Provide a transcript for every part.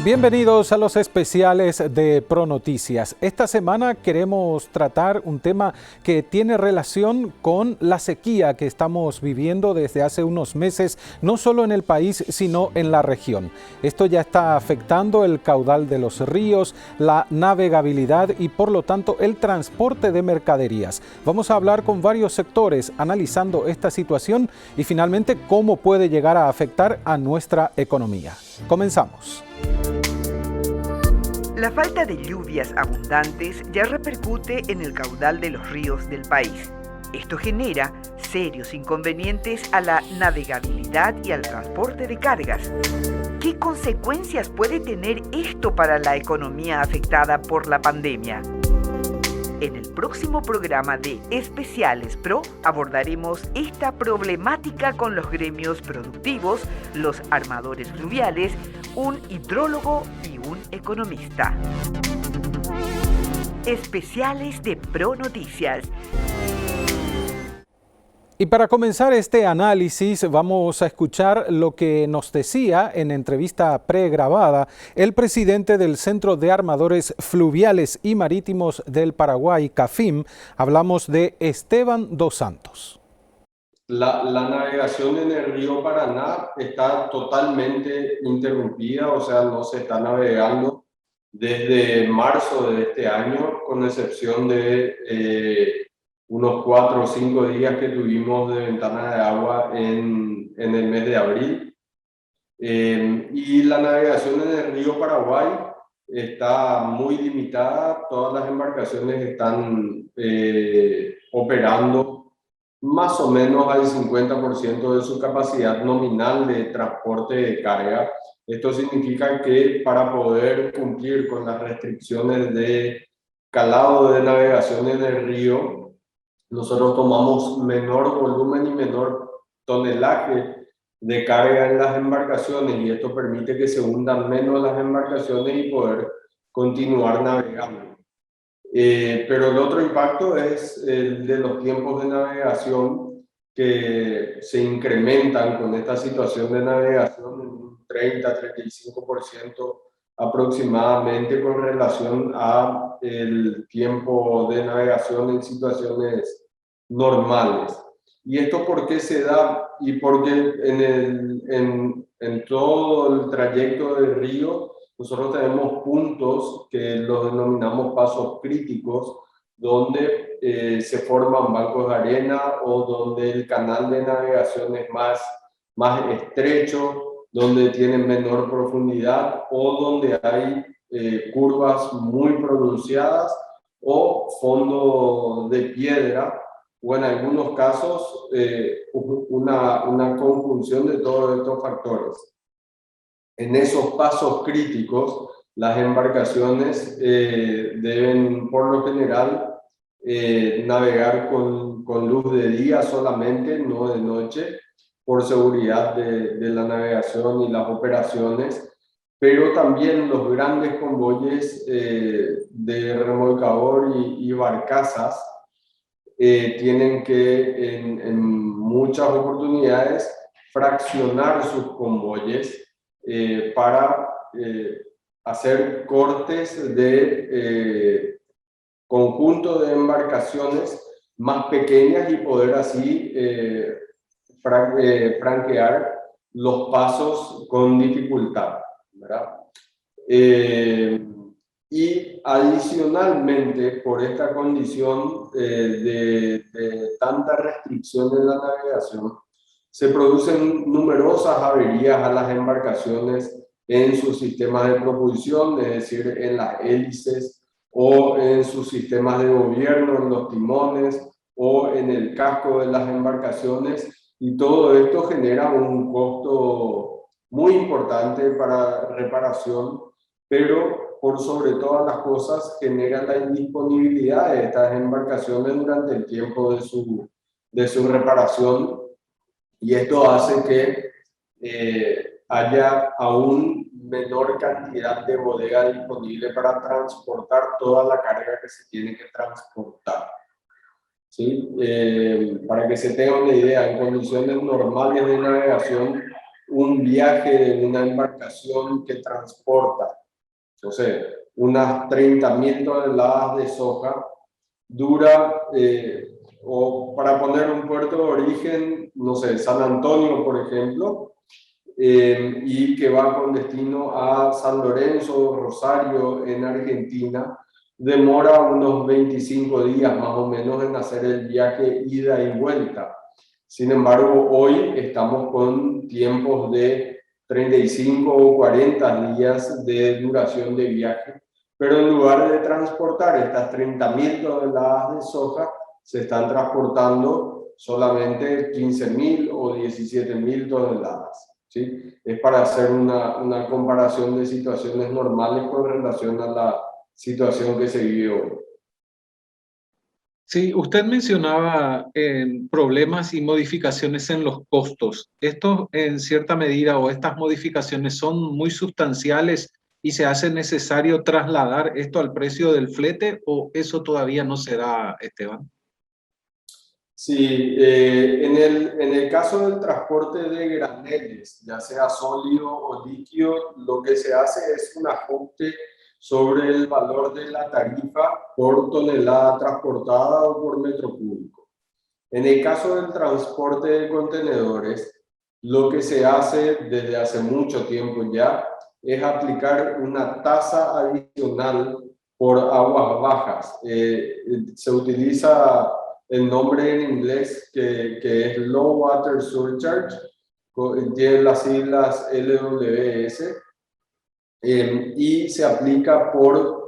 Bienvenidos a los especiales de ProNoticias. Esta semana queremos tratar un tema que tiene relación con la sequía que estamos viviendo desde hace unos meses, no solo en el país, sino en la región. Esto ya está afectando el caudal de los ríos, la navegabilidad y por lo tanto el transporte de mercaderías. Vamos a hablar con varios sectores analizando esta situación y finalmente cómo puede llegar a afectar a nuestra economía. Comenzamos. La falta de lluvias abundantes ya repercute en el caudal de los ríos del país. Esto genera serios inconvenientes a la navegabilidad y al transporte de cargas. ¿Qué consecuencias puede tener esto para la economía afectada por la pandemia? En el próximo programa de Especiales Pro abordaremos esta problemática con los gremios productivos, los armadores fluviales, un hidrólogo y un economista. Especiales de Pro Noticias. Y para comenzar este análisis vamos a escuchar lo que nos decía en entrevista pregrabada el presidente del Centro de Armadores Fluviales y Marítimos del Paraguay, CAFIM. Hablamos de Esteban Dos Santos. La navegación en el río Paraná está totalmente interrumpida, o sea, no se está navegando desde marzo de este año, con excepción de unos 4 o 5 días que tuvimos de ventana de agua en el mes de abril. Y la navegación en el río Paraguay está muy limitada, todas las embarcaciones están operando más o menos al 50% de su capacidad nominal de transporte de carga. Esto significa que para poder cumplir con las restricciones de calado de navegación en el río, nosotros tomamos menor volumen y menor tonelaje de carga en las embarcaciones, y esto permite que se hundan menos las embarcaciones y poder continuar navegando. Pero el otro impacto es el de los tiempos de navegación, que se incrementan con esta situación de navegación en un 30-35% aproximadamente con relación a el tiempo de navegación en situaciones normales. ¿Y esto por qué se da? Y porque en todo el trayecto del río nosotros tenemos puntos que los denominamos pasos críticos, donde se forman bancos de arena o donde el canal de navegación es más estrecho, donde tiene menor profundidad o donde hay curvas muy pronunciadas o fondo de piedra, o en algunos casos una conjunción de todos estos factores. En esos pasos críticos, las embarcaciones deben, por lo general, navegar con luz de día solamente, no de noche, por seguridad de la navegación y las operaciones, pero también los grandes convoyes de remolcador y barcazas tienen que, en muchas oportunidades, fraccionar sus convoyes para hacer cortes de conjunto de embarcaciones más pequeñas y poder así franquear los pasos con dificultad, ¿verdad? Y adicionalmente, por esta condición de tanta restricción en la navegación, se producen numerosas averías a las embarcaciones en sus sistemas de propulsión, es decir, en las hélices o en sus sistemas de gobierno, en los timones o en el casco de las embarcaciones, y todo esto genera un costo muy importante para reparación, pero por sobre todas las cosas genera la indisponibilidad de estas embarcaciones durante el tiempo de su reparación, y esto hace que haya aún menor cantidad de bodega disponible para transportar toda la carga que se tiene que transportar. ¿Sí? Para que se tenga una idea, en condiciones normales de navegación, un viaje de una embarcación que transporta, no sé, unas 30.000 toneladas de soja, dura, o para poner un puerto de origen, no sé, San Antonio, por ejemplo, y que va con destino a San Lorenzo, Rosario, en Argentina, demora unos 25 días más o menos en hacer el viaje ida y vuelta. Sin embargo, hoy estamos con tiempos de 35 o 40 días de duración de viaje, pero en lugar de transportar estas 30.000 toneladas de soja, se están transportando solamente 15.000 o 17.000 toneladas. ¿Sí? Es para hacer una comparación de situaciones normales con relación a la situación que se vive hoy. Sí, usted mencionaba problemas y modificaciones en los costos. ¿Estos en cierta medida o estas modificaciones son muy sustanciales y se hace necesario trasladar esto al precio del flete o eso todavía no se da, Esteban? Sí, en el caso del transporte de graneles, ya sea sólido o líquido, lo que se hace es un ajuste sobre el valor de la tarifa por tonelada transportada o por metro cúbico. En el caso del transporte de contenedores, lo que se hace desde hace mucho tiempo ya es aplicar una tasa adicional por aguas bajas. Se utiliza el nombre en inglés que es Low Water Surcharge, tiene las siglas LWS, y se aplica por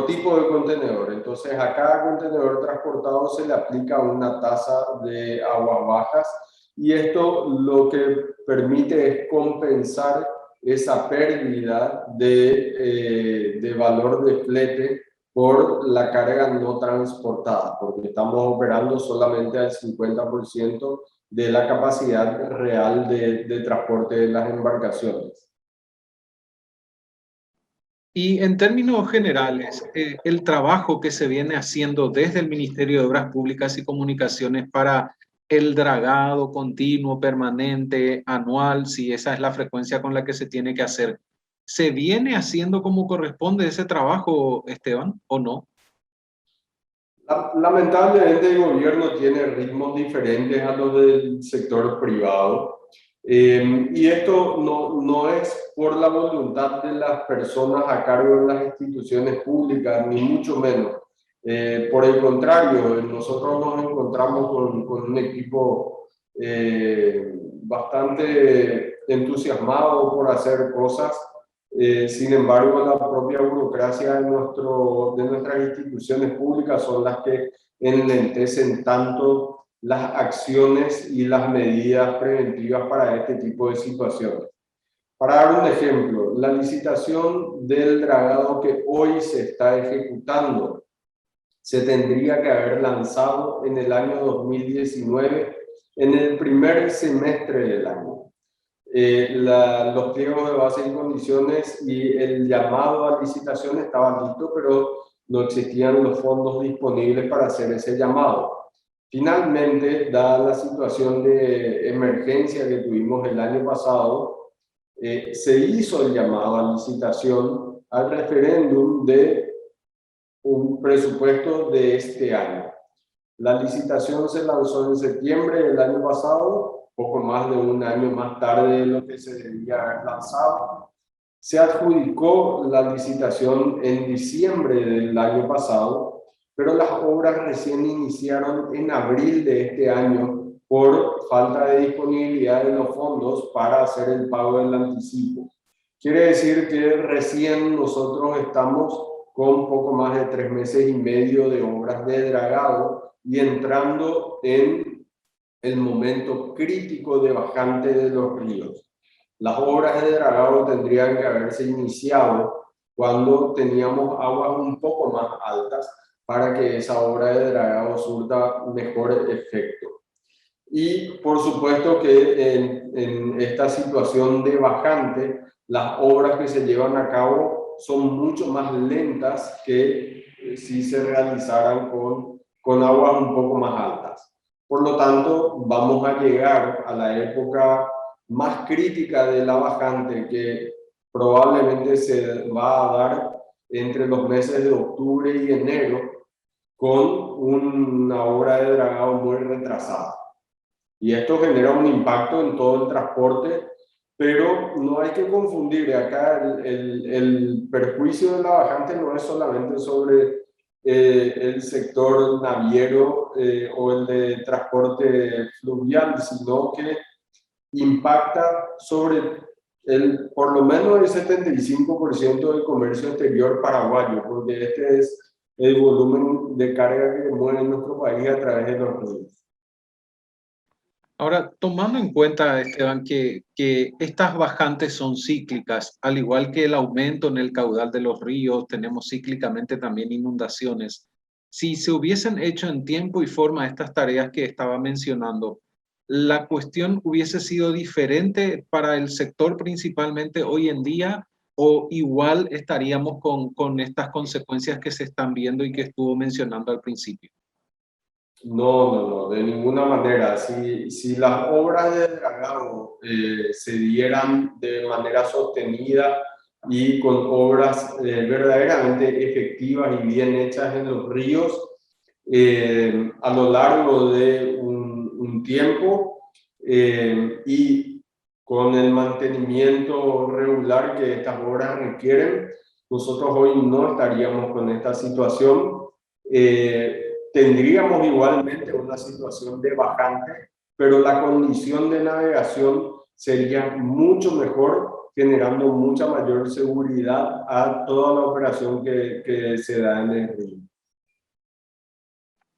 tipo de contenedor. Entonces, a cada contenedor transportado se le aplica una tasa de aguas bajas y esto lo que permite es compensar esa pérdida de valor de flete por la carga no transportada, porque estamos operando solamente al 50% de la capacidad real de transporte de las embarcaciones. Y en términos generales, el trabajo que se viene haciendo desde el Ministerio de Obras Públicas y Comunicaciones para el dragado continuo, permanente, anual, si esa es la frecuencia con la que se tiene que hacer, ¿se viene haciendo como corresponde ese trabajo, Esteban, o no? Lamentablemente el gobierno tiene ritmos diferentes a los del sector privado. Y esto no es por la voluntad de las personas a cargo de las instituciones públicas, ni mucho menos. Por el contrario, nosotros nos encontramos con un equipo bastante entusiasmado por hacer cosas. Sin embargo, la propia burocracia de nuestras instituciones públicas son las que enlentecen tanto las acciones y las medidas preventivas para este tipo de situaciones. Para dar un ejemplo, la licitación del dragado que hoy se está ejecutando se tendría que haber lanzado en el año 2019, en el primer semestre del año. Los pliegos de base y condiciones y el llamado a licitación estaban listos, pero no existían los fondos disponibles para hacer ese llamado. Finalmente, dada la situación de emergencia que tuvimos el año pasado, se hizo el llamado a licitación al referéndum de un presupuesto de este año. La licitación se lanzó en septiembre del año pasado, poco más de un año más tarde de lo que se debía haber lanzado. Se adjudicó la licitación en diciembre del año pasado, pero las obras recién iniciaron en abril de este año por falta de disponibilidad de los fondos para hacer el pago del anticipo. Quiere decir que recién nosotros estamos con poco más de 3 meses y medio de obras de dragado y entrando en el momento crítico de bajante de los ríos. Las obras de dragado tendrían que haberse iniciado cuando teníamos aguas un poco más altas para que esa obra de dragado surta mejor efecto. Y por supuesto que en esta situación de bajante, las obras que se llevan a cabo son mucho más lentas que si se realizaran con aguas un poco más altas. Por lo tanto, vamos a llegar a la época más crítica de la bajante, que probablemente se va a dar entre los meses de octubre y enero, con una obra de dragado muy retrasada. Y esto genera un impacto en todo el transporte, pero no hay que confundir. Acá el perjuicio de la bajante no es solamente sobre el sector naviero o el de transporte fluvial, sino que impacta sobre por lo menos el 75% del comercio exterior paraguayo, porque este es el volumen de carga que mueve nuestro país a través de los ríos. Ahora, tomando en cuenta, Esteban, que estas bajantes son cíclicas, al igual que el aumento en el caudal de los ríos, tenemos cíclicamente también inundaciones. Si se hubiesen hecho en tiempo y forma estas tareas que estaba mencionando, ¿la cuestión hubiese sido diferente para el sector principalmente hoy en día o igual estaríamos con estas consecuencias que se están viendo y que estuvo mencionando al principio? No, de ninguna manera. Si las obras de dragado se dieran de manera sostenida y con obras verdaderamente efectivas y bien hechas en los ríos, a lo largo de un tiempo y con el mantenimiento regular que estas obras requieren, nosotros hoy no estaríamos con esta situación. Tendríamos igualmente una situación de bajante, pero la condición de navegación sería mucho mejor, generando mucha mayor seguridad a toda la operación que se da en el río.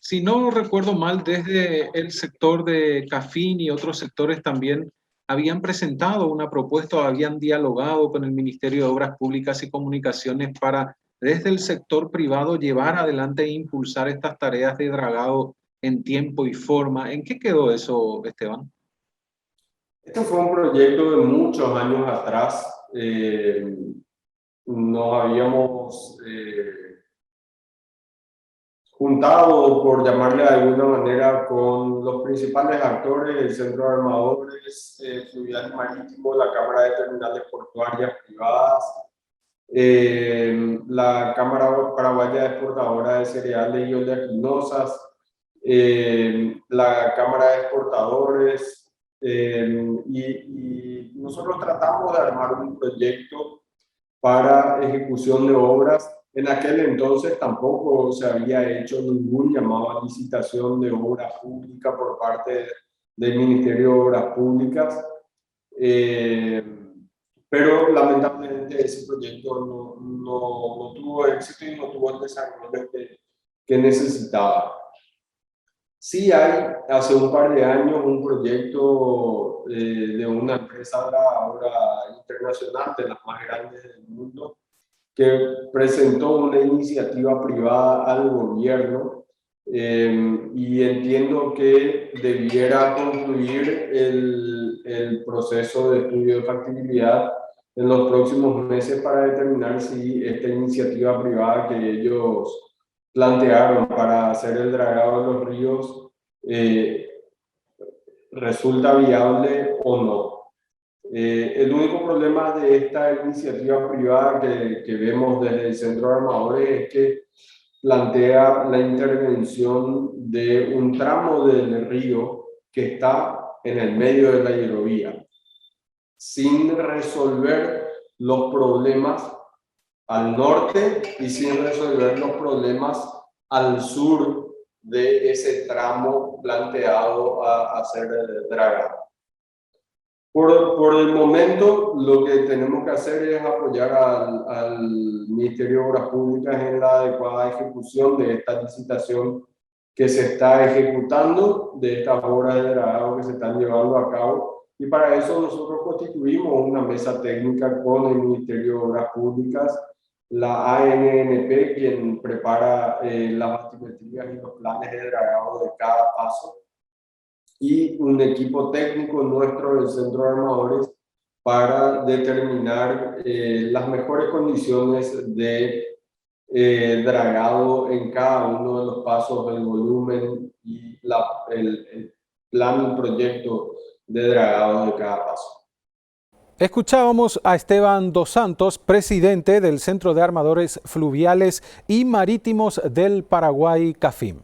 Si no recuerdo mal, desde el sector de Cafín y otros sectores también habían presentado una propuesta o habían dialogado con el Ministerio de Obras Públicas y Comunicaciones para, desde el sector privado, llevar adelante e impulsar estas tareas de dragado en tiempo y forma. ¿En qué quedó eso, Esteban? Este fue un proyecto de muchos años atrás. Nos habíamos juntado, por llamarle de alguna manera, con los principales actores, el Centro de Armadores Fluviales Marítimos, la Cámara de Terminales Portuarias Privadas, la Cámara Paraguaya Exportadora de Cereales y Oleaginosas, la Cámara de Exportadores, y nosotros tratamos de armar un proyecto para ejecución de obras. En aquel entonces tampoco se había hecho ningún llamado a licitación de obra pública por parte del Ministerio de Obras Públicas, pero lamentablemente ese proyecto no tuvo éxito y no tuvo el desarrollo que necesitaba. Sí hay, hace un par de años, un proyecto de una empresa ahora internacional, de las más grandes del mundo, que presentó una iniciativa privada al gobierno, y entiendo que debiera concluir el proceso de estudio de factibilidad en los próximos meses para determinar si esta iniciativa privada que ellos plantearon para hacer el dragado de los ríos resulta viable o no. El único problema de esta iniciativa privada que vemos desde el Centro de Armadores es que plantea la intervención de un tramo del río que está en el medio de la hidrovía, sin resolver los problemas al norte y sin resolver los problemas al sur de ese tramo planteado a ser dragado. Por el momento, lo que tenemos que hacer es apoyar al Ministerio de Obras Públicas en la adecuada ejecución de esta licitación que se está ejecutando, de estas obras de dragado que se están llevando a cabo. Y para eso nosotros constituimos una mesa técnica con el Ministerio de Obras Públicas, la ANNP, quien prepara las batimetrías y los planes de dragado de cada paso, y un equipo técnico nuestro del Centro de Armadores para determinar las mejores condiciones de dragado en cada uno de los pasos, el volumen y el plan y proyecto de dragado de cada paso. Escuchábamos a Esteban Dos Santos, presidente del Centro de Armadores Fluviales y Marítimos del Paraguay, CAFIM.